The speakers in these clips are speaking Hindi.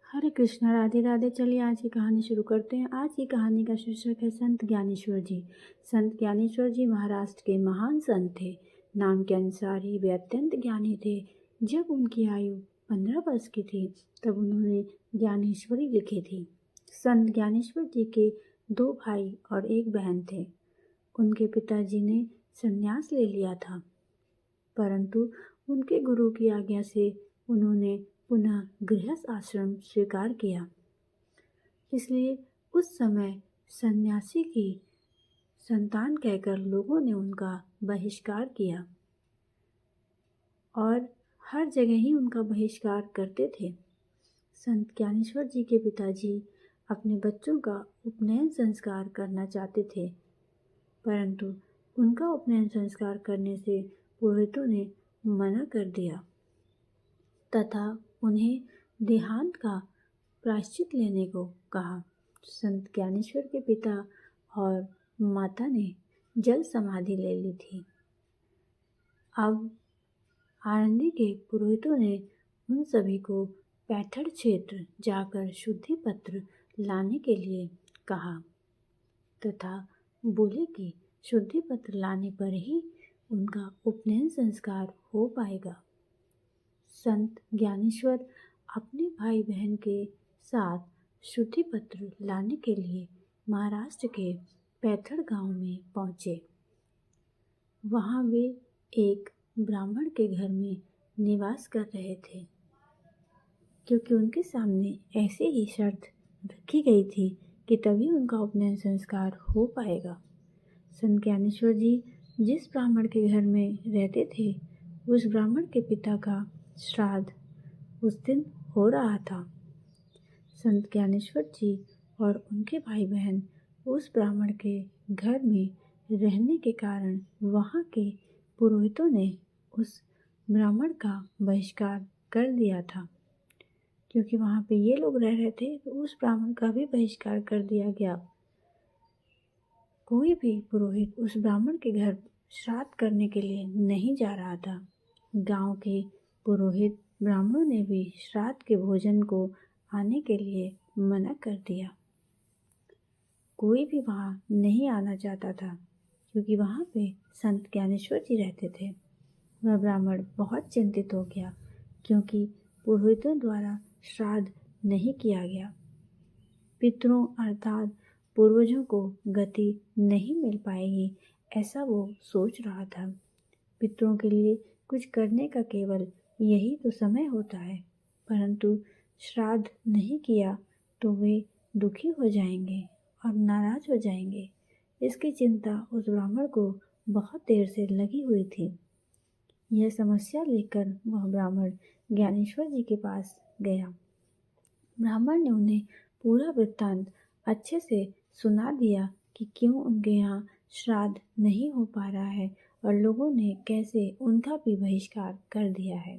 हरे कृष्णा, राधे राधे। चलिए आज की कहानी शुरू करते हैं। आज की कहानी का शीर्षक है संत ज्ञानेश्वर जी। संत ज्ञानेश्वर जी महाराष्ट्र के महान संत थे। नाम के अनुसार ही वे अत्यंत ज्ञानी थे। जब उनकी आयु 15 वर्ष की थी तब उन्होंने ज्ञानेश्वरी लिखी थी। संत ज्ञानेश्वर जी के 2 भाई और 1 बहन थे। उनके पिताजी ने संन्यास ले लिया था, परंतु उनके गुरु की आज्ञा से उन्होंने पुनः गृहस्थ आश्रम स्वीकार किया। इसलिए उस समय सन्यासी की संतान कहकर लोगों ने उनका बहिष्कार किया और हर जगह ही उनका बहिष्कार करते थे। संत ज्ञानेश्वर जी के पिताजी अपने बच्चों का उपनयन संस्कार करना चाहते थे, परंतु उनका उपनयन संस्कार करने से पुरोहितों ने मना कर दिया तथा उन्हें देहांत का प्रायश्चित लेने को कहा। संत ज्ञानेश्वर के पिता और माता ने जल समाधि ले ली थी। अब आनंदी के पुरोहितों ने उन सभी को पैठड़ क्षेत्र जाकर शुद्धि पत्र लाने के लिए कहा तथा बोले कि शुद्धि पत्र लाने पर ही उनका उपनयन संस्कार हो पाएगा। संत ज्ञानेश्वर अपने भाई बहन के साथ शुद्धि पत्र लाने के लिए महाराष्ट्र के पैथड़ गांव में पहुँचे। वहाँ वे एक ब्राह्मण के घर में निवास कर रहे थे, क्योंकि उनके सामने ऐसे ही शर्त रखी गई थी कि तभी उनका उपनयन संस्कार हो पाएगा। संत ज्ञानेश्वर जी जिस ब्राह्मण के घर में रहते थे, उस ब्राह्मण के पिता का श्राद्ध उस दिन हो रहा था। संत ज्ञानेश्वर जी और उनके भाई बहन उस ब्राह्मण के घर में रहने के कारण वहाँ के पुरोहितों ने उस ब्राह्मण का बहिष्कार कर दिया था। क्योंकि वहाँ पे ये लोग रह रहे थे तो उस ब्राह्मण का भी बहिष्कार कर दिया गया। कोई भी पुरोहित उस ब्राह्मण के घर श्राद्ध करने के लिए नहीं जा रहा था। गांव के पुरोहित ब्राह्मणों ने भी श्राद्ध के भोजन को आने के लिए मना कर दिया। कोई भी वहाँ नहीं आना चाहता था, क्योंकि वहाँ पे संत ज्ञानेश्वर जी रहते थे। वह ब्राह्मण बहुत चिंतित हो गया, क्योंकि पुरोहितों द्वारा श्राद्ध नहीं किया गया। पितरों अर्थात पूर्वजों को गति नहीं मिल पाएगी, ऐसा वो सोच रहा था। पितरों के लिए कुछ करने का केवल यही तो समय होता है, परंतु श्राद्ध नहीं किया तो वे दुखी हो जाएंगे और नाराज हो जाएंगे। इसकी चिंता उस ब्राह्मण को बहुत देर से लगी हुई थी। यह समस्या लेकर वह ब्राह्मण ज्ञानेश्वर जी के पास गया। ब्राह्मण ने उन्हें पूरा वृत्तांत अच्छे से सुना दिया कि क्यों उनके यहाँ श्राद्ध नहीं हो पा रहा है और लोगों ने कैसे उनका भी बहिष्कार कर दिया है।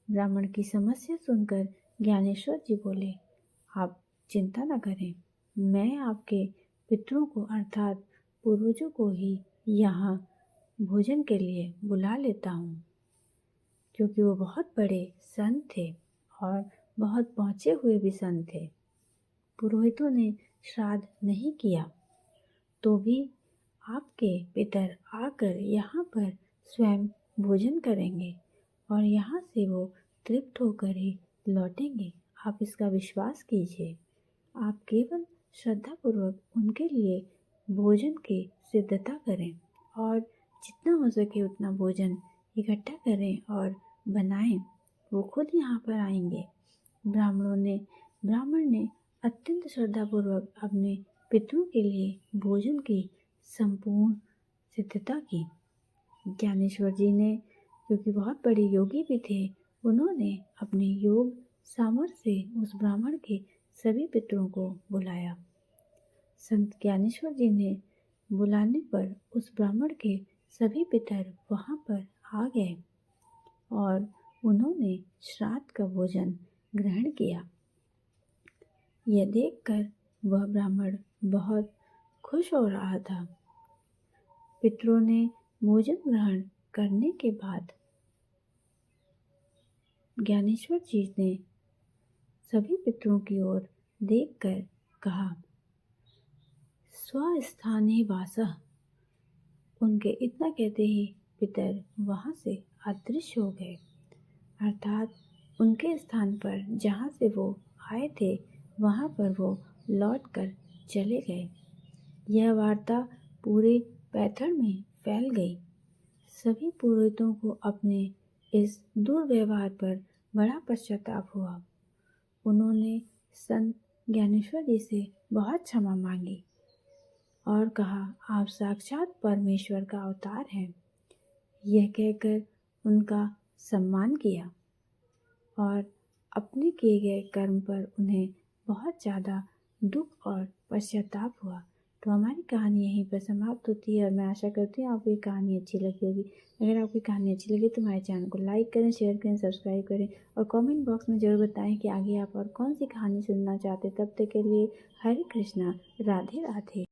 ब्राह्मण की समस्या सुनकर ज्ञानेश्वर जी बोले, आप चिंता न करें, मैं आपके पितरों को अर्थात पूर्वजों को ही यहाँ भोजन के लिए बुला लेता हूँ। क्योंकि वो बहुत बड़े संत थे और बहुत पहुँचे हुए भी संत थे। पुरोहितों ने श्राद्ध नहीं किया तो भी आपके पितर आकर यहाँ पर स्वयं भोजन करेंगे और यहाँ से वो तृप्त होकर ही लौटेंगे। आप इसका विश्वास कीजिए। आप केवल श्रद्धापूर्वक उनके लिए भोजन की सिद्धता करें और जितना हो सके उतना भोजन इकट्ठा करें और बनाएं। वो खुद यहाँ पर आएंगे। ब्राह्मण ने अत्यंत श्रद्धापूर्वक अपने पितरों के लिए भोजन की संपूर्ण सिद्धता की। ज्ञानेश्वर जी ने, क्योंकि बहुत बड़े योगी भी थे, उन्होंने अपने योग सामर्थ्य से उस ब्राह्मण के सभी पितरों को बुलाया। संत ज्ञानेश्वर जी ने बुलाने पर उस ब्राह्मण के सभी पितर वहाँ पर आ गए और उन्होंने श्राद्ध का भोजन ग्रहण किया। यह देखकर वह ब्राह्मण बहुत खुश हो रहा था। पितरों ने भोजन ग्रहण करने के बाद ज्ञानेश्वर जी ने सभी पितरों की ओर देखकर कहा, स्वस्थाने वासः। उनके इतना कहते ही पितर वहां से अदृश्य हो गए, अर्थात उनके स्थान पर जहाँ से वो आए थे वहाँ पर वो लौट कर चले गए। यह वार्ता पूरे पैथर में फैल गई। सभी पुरोहितों को अपने इस दुर्व्यवहार पर बड़ा पश्चाताप हुआ। उन्होंने संत ज्ञानेश्वर जी से बहुत क्षमा मांगी और कहा, आप साक्षात परमेश्वर का अवतार हैं। यह कहकर उनका सम्मान किया और अपने किए गए कर्म पर उन्हें बहुत ज़्यादा दुख और पश्चाताप हुआ। तो हमारी कहानी यहीं पर समाप्त होती है और मैं आशा करती हूँ आपको ये कहानी अच्छी लगी होगी। अगर आपको कहानी अच्छी लगी तो हमारे चैनल को लाइक करें, शेयर करें, सब्सक्राइब करें और कमेंट बॉक्स में ज़रूर बताएं कि आगे आप और कौन सी कहानी सुनना चाहते। तब तक के लिए हरे कृष्णा, राधे राधे।